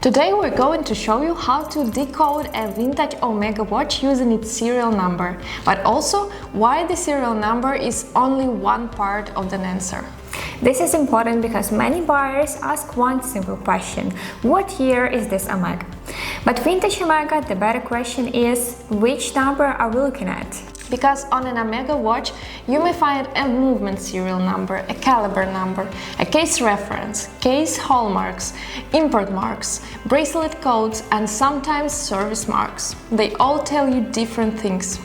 Today we're going to show you how to decode a vintage Omega watch using its serial number, but also why the serial number is only one part of the answer. This is important because many buyers ask one simple question: what year is this Omega? But vintage Omega, the better question is, which number are we looking at? Because on an Omega watch, you may find a movement serial number, a caliber number, a case reference, case hallmarks, import marks, bracelet codes, and sometimes service marks. They all tell you different things.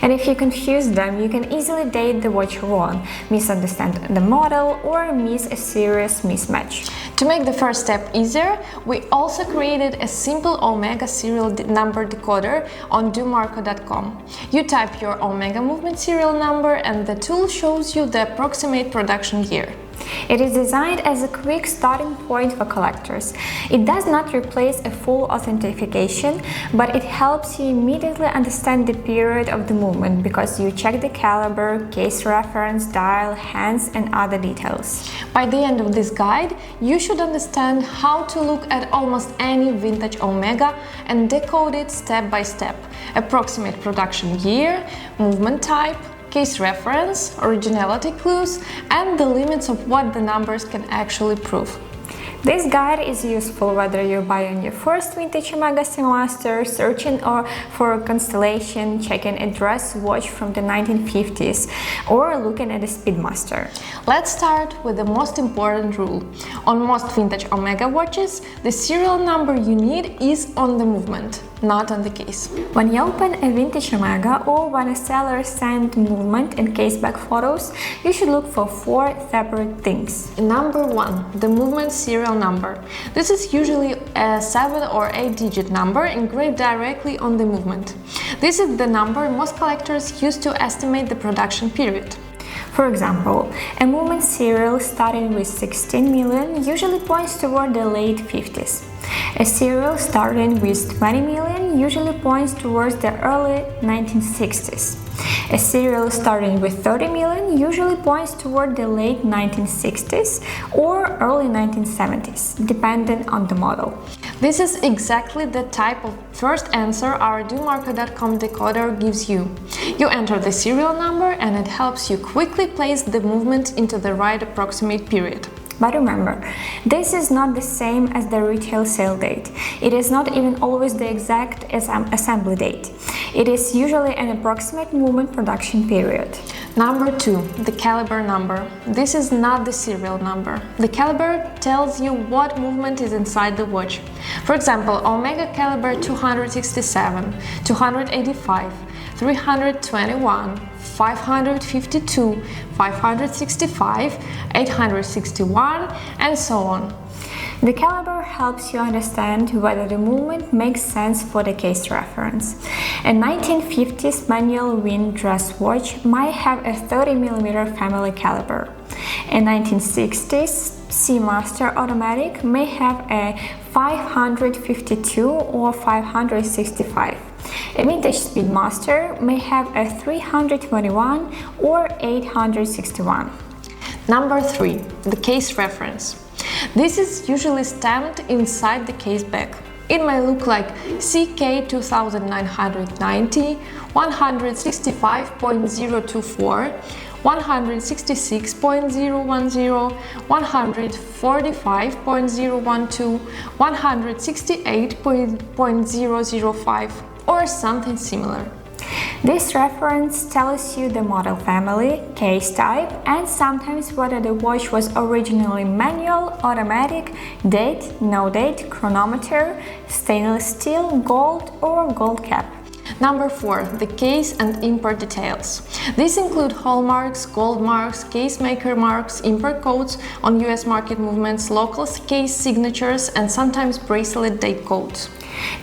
And if you confuse them, you can easily date the watch wrong, misunderstand the model, or miss a serious mismatch. To make the first step easier, we also created a simple Omega serial number decoder on DuMarko.com. You type your Omega movement serial number and the tool shows you the approximate production year. It is designed as a quick starting point for collectors. It does not replace a full authentication, but it helps you immediately understand the period of the movement because you check the caliber, case reference, dial, hands, and other details. By the end of this guide, you should understand how to look at almost any vintage Omega and decode it step by step. Approximate production year, movement type, case reference, originality clues, and the limits of what the numbers can actually prove. This guide is useful whether you're buying your first vintage Omega Seamaster, searching for a Constellation, checking a dress watch from the 1950s, or looking at a Speedmaster. Let's start with the most important rule. On most vintage Omega watches, the serial number you need is on the movement, not on the case. When you open a vintage Omega or when a seller sends movement and case back photos, you should look for four separate things. Number 1. The movement serial number. This is usually a 7 or 8 digit number engraved directly on the movement. This is the number most collectors use to estimate the production period. For example, a movement serial starting with 16 million usually points toward the late 50s. A serial starting with 20 million usually points towards the early 1960s. A serial starting with 30 million usually points toward the late 1960s or early 1970s, depending on the model. This is exactly the type of first answer our DuMarko.com decoder gives you. You enter the serial number and it helps you quickly place the movement into the right approximate period. But remember, this is not the same as the retail sale date. It is not even always the exact assembly date. It is usually an approximate movement production period. Number 2. The caliber number. This is not the serial number. The caliber tells you what movement is inside the watch. For example, Omega caliber 267, 285, 321, 552, 565, 861, and so on. The caliber helps you understand whether the movement makes sense for the case reference. A 1950s manual wind dress watch might have a 30mm family caliber. A 1960s Seamaster automatic may have a 552 or 565. A vintage Speedmaster may have a 321 or 861. Number 3. The case reference. This is usually stamped inside the case back. It may look like CK 2990, 165.024, 166.010, 145.012, 168.005, or something similar. This reference tells you the model family, case type, and sometimes whether the watch was originally manual, automatic, date, no date, chronometer, stainless steel, gold, or gold cap. Number 4. The case and import details. These include hallmarks, gold marks, case maker marks, import codes on US market movements, local case signatures, and sometimes bracelet date codes.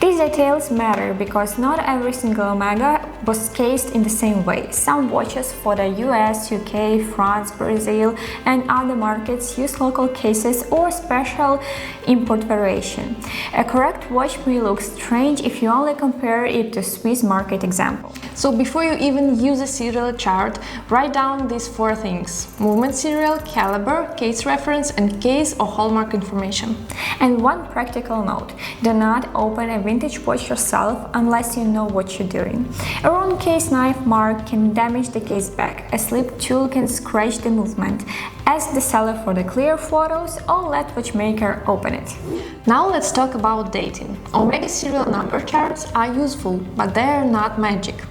These details matter because not every single Omega was cased in the same way. Some watches for the US, UK, France, Brazil, and other markets use local cases or special import variation. A correct watch may look strange if you only compare it to Swiss market example. So before you even use a serial chart, write down these 4 things: movement serial, caliber, case reference, and case or hallmark information. And one practical note: do not open a vintage watch yourself unless you know what you're doing. A wrong case knife mark can damage the case back, a slip tool can scratch the movement. Ask the seller for the clear photos or let watchmaker open it. Now let's talk about dating. Omega serial number charts are useful, but they are not magic.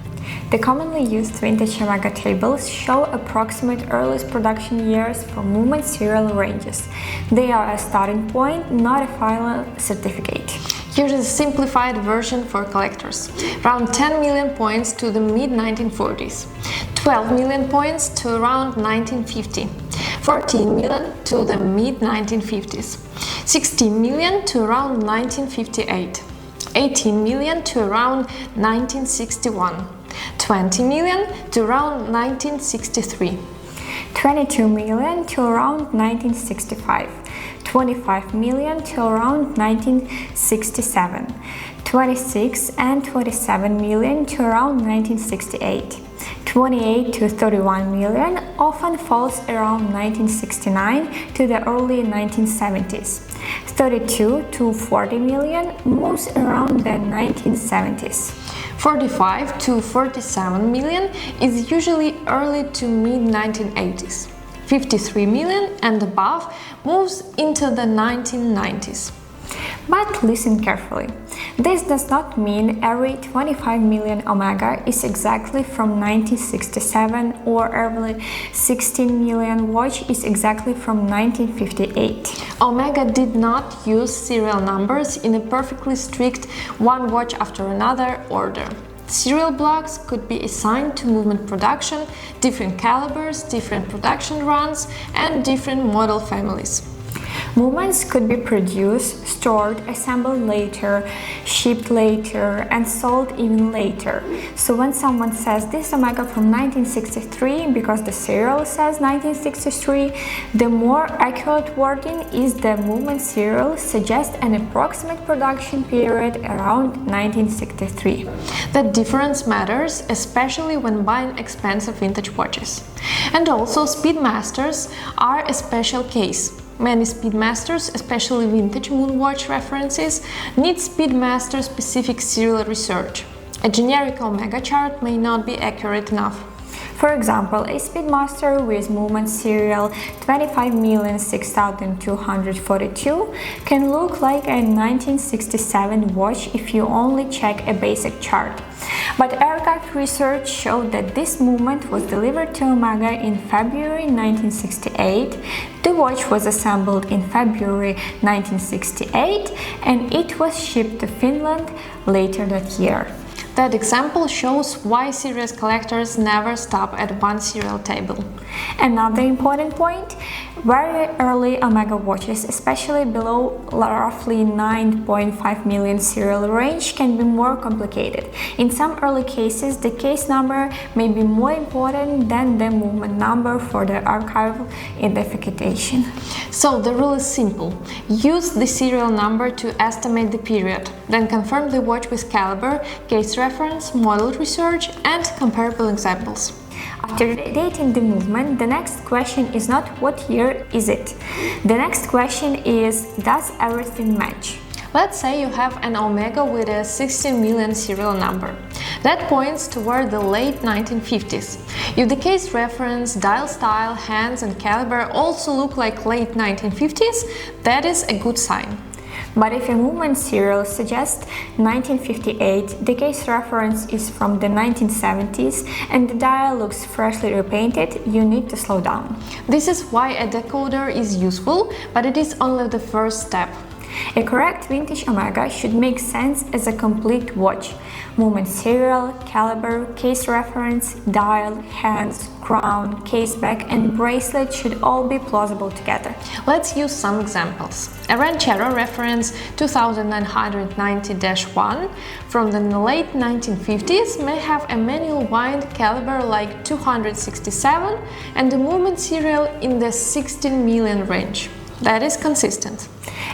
The commonly used vintage Omega tables show approximate earliest production years for movement serial ranges. They are a starting point, not a final certificate. Here's a simplified version for collectors. Around 10 million points to the mid-1940s, 12 million points to around 1950, 14 million to the mid-1950s, 16 million to around 1958, 18 million to around 1961, 20 million to around 1963, 22 million to around 1965, 25 million to around 1967, 26 and 27 million to around 1968, 28 to 31 million often falls around 1969 to the early 1970s, 32 to 40 million moves around the 1970s. 45 to 47 million is usually early to mid-1980s. 53 million and above moves into the 1990s. But listen carefully. This does not mean every 25 million Omega is exactly from 1967 or every 16 million watch is exactly from 1958. Omega did not use serial numbers in a perfectly strict one watch after another order. Serial blocks could be assigned to movement production, different calibers, different production runs, and different model families. Movements could be produced, stored, assembled later, shipped later, and sold even later. So when someone says this Omega from 1963 because the serial says 1963, the more accurate wording is the movement serial suggests an approximate production period around 1963. That difference matters, especially when buying expensive vintage watches. And also, Speedmasters are a special case. Many Speedmasters, especially vintage moonwatch references, need Speedmaster specific serial research. A generic Omega chart may not be accurate enough. For example, a Speedmaster with movement serial 25,006,242 can look like a 1967 watch if you only check a basic chart. But archive research showed that this movement was delivered to Omega in February 1968, the watch was assembled in February 1968, and it was shipped to Finland later that year. That example shows why serious collectors never stop at one serial table. Another important point: very early Omega watches, especially below roughly 9.5 million serial range, can be more complicated. In some early cases, the case number may be more important than the movement number for the archival identification. So the rule is simple. Use the serial number to estimate the period, then confirm the watch with caliber, case reference, model research, and comparable examples. After dating the movement, the next question is not what year is it. The next question is, does everything match? Let's say you have an Omega with a 16 million serial number. That points toward the late 1950s. If the case reference, dial style, hands and caliber also look like late 1950s, that is a good sign. But if a movement serial suggests 1958, the case reference is from the 1970s and the dial looks freshly repainted, you need to slow down. This is why a decoder is useful, but it is only the first step. A correct vintage Omega should make sense as a complete watch. Movement serial, caliber, case reference, dial, hands, crown, case back and bracelet should all be plausible together. Let's use some examples. A Ranchero reference 2990-1 from the late 1950s may have a manual wind caliber like 267 and the movement serial in the 16 million range. that is consistent.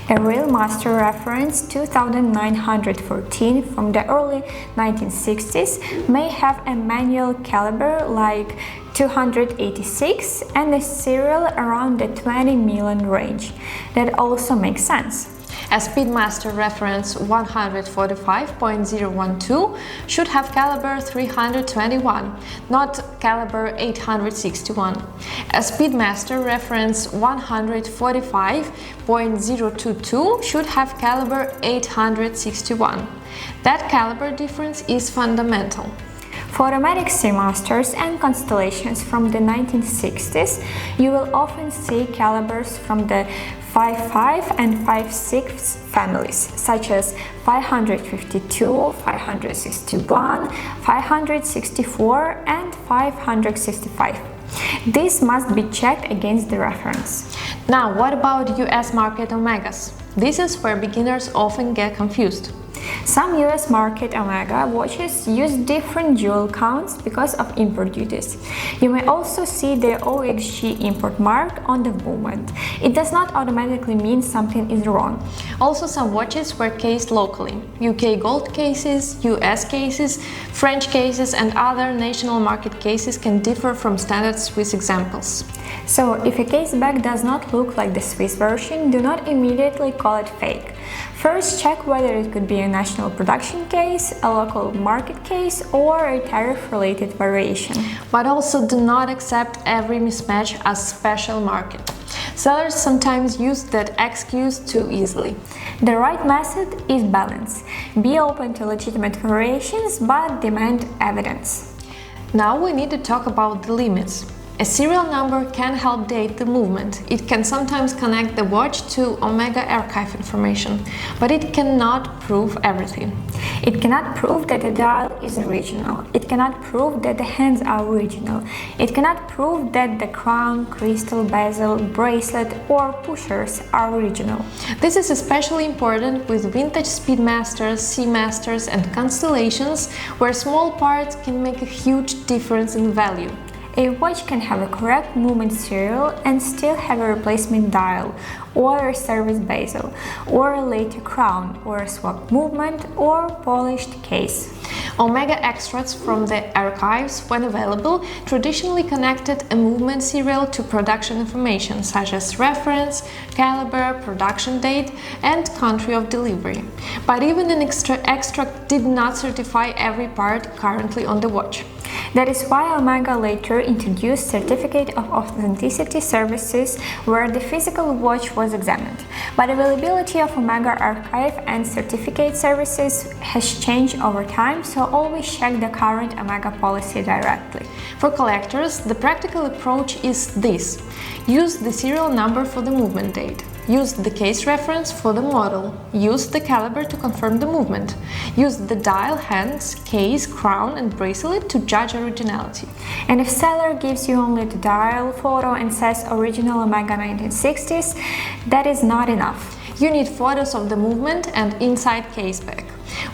A Railmaster reference 2914 from the early 1960s may have a manual caliber like 286 and a serial around the 20 million range. That also makes sense. A Speedmaster reference 145.012 should have caliber 321, not caliber 861. A Speedmaster reference 145.022 should have caliber 861. That caliber difference is fundamental. For Omega Seamasters and Constellations from the 1960s, you will often see calibers from the 5.5 and 5.6 families, such as 552, 561, 564, and 565. This must be checked against the reference. Now, what about US market Omegas? This is where beginners often get confused. Some US market Omega watches use different jewel counts because of import duties. You may also see the OXG import mark on the movement. It does not automatically mean something is wrong. Also, some watches were cased locally. UK gold cases, US cases, French cases, and other national market cases can differ from standard Swiss examples. So, if a case back does not look like the Swiss version, do not immediately call it fake. First, check whether it could be a national production case, a local market case, or a tariff-related variation. But also do not accept every mismatch as special market. Sellers sometimes use that excuse too easily. The right method is balance. Be open to legitimate variations, but demand evidence. Now we need to talk about the limits. A serial number can help date the movement. It can sometimes connect the watch to Omega archive information, but it cannot prove everything. It cannot prove that the dial is original. It cannot prove that the hands are original. It cannot prove that the crown, crystal, bezel, bracelet, or pushers are original. This is especially important with vintage Speedmasters, Seamasters, and Constellations, where small parts can make a huge difference in value. A watch can have a correct movement serial and still have a replacement dial, or a service bezel, or a later crown, or a swapped movement, or polished case. Omega extracts from the archives, when available, traditionally connected a movement serial to production information such as reference, caliber, production date, and country of delivery. But even an extract did not certify every part currently on the watch. That is why Omega later introduced Certificate of Authenticity services where the physical watch was examined. But availability of Omega archive and certificate services has changed over time, so always check the current Omega policy directly. For collectors, the practical approach is this. Use the serial number for the movement date. Use the case reference for the model. Use the caliber to confirm the movement. Use the dial, hands, case, crown, and bracelet to judge originality. And if seller gives you only the dial photo and says original Omega 1960s, that is not enough. You need photos of the movement and inside case back.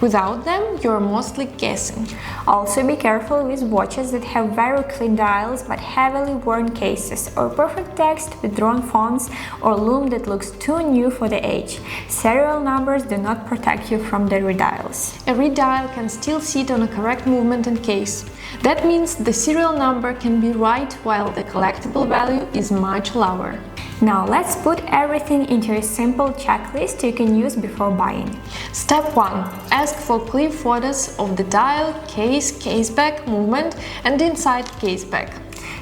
Without them, you're mostly guessing. Also be careful with watches that have very clean dials but heavily worn cases, or perfect text with drawn fonts, or loom that looks too new for the age. Serial numbers do not protect you from the redials. A redial can still sit on a correct movement and case. That means the serial number can be right while the collectible value is much lower. Now let's put everything into a simple checklist you can use before buying. Step 1. Ask for clear photos of the dial, case, caseback, movement, and inside caseback.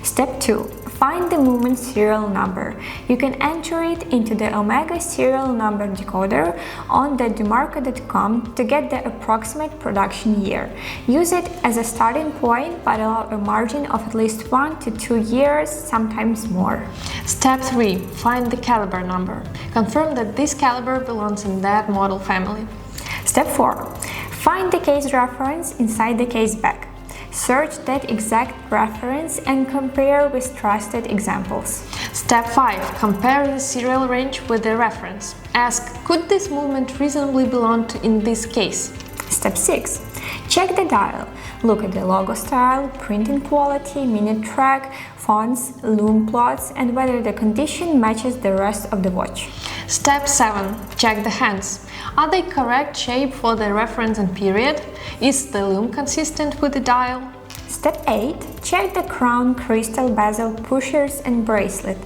Step 2. Find the movement serial number. You can enter it into the Omega serial number decoder on the DuMarko.com to get the approximate production year. Use it as a starting point, but allow a margin of at least 1 to 2 years, sometimes more. Step 3. Find the caliber number. Confirm that this caliber belongs in that model family. Step 4. Find the case reference inside the case back. Search that exact reference and compare with trusted examples. Step 5. Compare the serial range with the reference. Ask, could this movement reasonably belong in this case? Step 6. Check the dial. Look at the logo style, printing quality, minute track, fonts, lume plots, and whether the condition matches the rest of the watch. Step 7. Check the hands. Are they correct shape for the reference and period? Is the lume consistent with the dial? Step 8. Check the crown, crystal, bezel, pushers, and bracelet.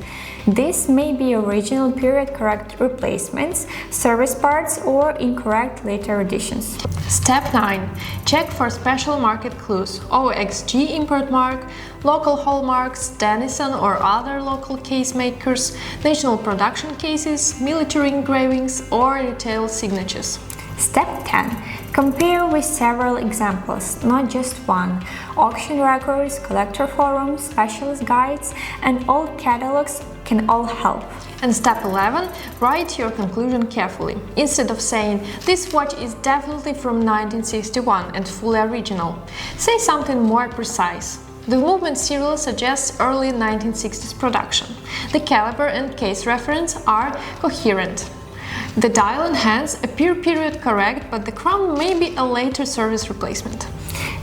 This may be original period correct replacements, service parts, or incorrect later additions. Step 9. Check for special market clues, OXG import mark, local hallmarks, Denison or other local case makers, national production cases, military engravings, or retail signatures. Step 10. Compare with several examples, not just one. Auction records, collector forums, specialist guides, and old catalogs can all help. And step 11. Write your conclusion carefully. Instead of saying, "This watch is definitely from 1961 and fully original," say something more precise. The movement serial suggests early 1960s production. The caliber and case reference are coherent. The dial and hands appear period correct, but the crown may be a later service replacement.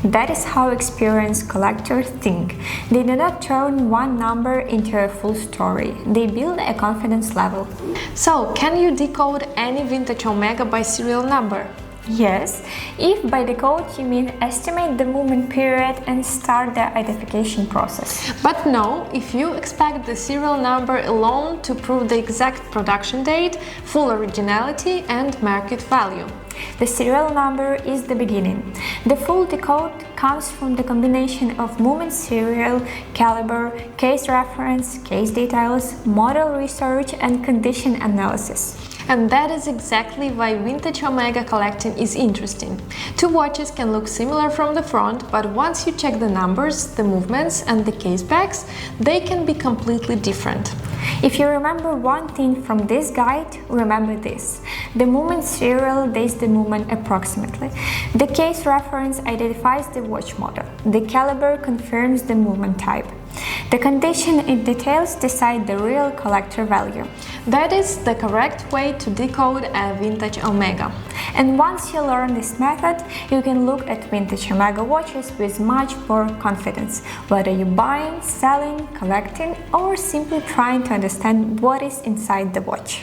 That is how experienced collectors think. They do not turn one number into a full story. They build a confidence level. So, can you decode any vintage Omega by serial number? Yes, if by decode you mean estimate the movement period and start the identification process. But no, if you expect the serial number alone to prove the exact production date, full originality, and market value. The serial number is the beginning. The full decode comes from the combination of movement serial, caliber, case reference, case details, model research, and condition analysis. And that is exactly why vintage Omega collecting is interesting. Two watches can look similar from the front, but once you check the numbers, the movements, and the case backs, they can be completely different. If you remember one thing from this guide, remember this. The movement serial dates the movement approximately. The case reference identifies the watch model. The caliber confirms the movement type. The condition and details decide the real collector value. That is the correct way to decode a vintage Omega. And once you learn this method, you can look at vintage Omega watches with much more confidence, whether you're buying, selling, collecting, or simply trying to understand what is inside the watch.